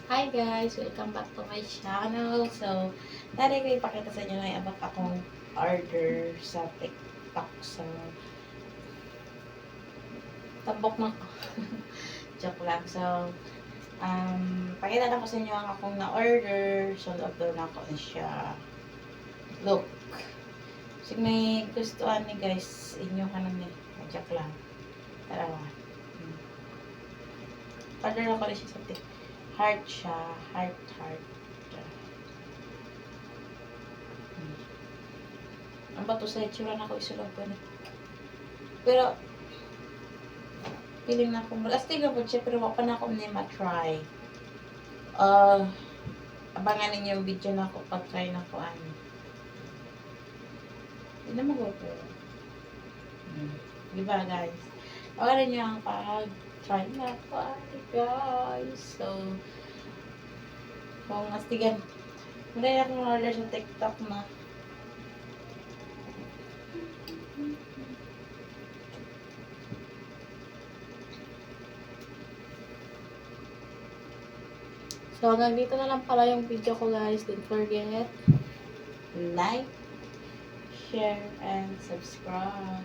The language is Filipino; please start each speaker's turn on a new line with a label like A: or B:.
A: Hi guys! Welcome back to my channel. So, dati ko ipakita sa inyo na yung abang akong order sa TikTok. So, tambok na ko. Joke lang. So, pakita na ko sa inyo ang akong na-order. So, loob daw na ako siya. Look. So, may gustuhan ni guys. Inyo ka na ni. Joke lang. Tarawa. Order ako rin siya sa TikTok. Heart siya. Heart. Ang bato sa itsura na ako isulog ko na. Pero, feeling na ako, astig na po siya, pero wapa na ako niya ma-try. Abangan ninyo yung video na ako pag-try na ko ano. Hindi na mag-go. Diba guys? Abangan nyo ang pag-try na ko guys. So, kung astigan, muna na akong order sa TikTok na. So, hanggang dito na lang pala yung video ko guys. Don't forget, like, share, and subscribe.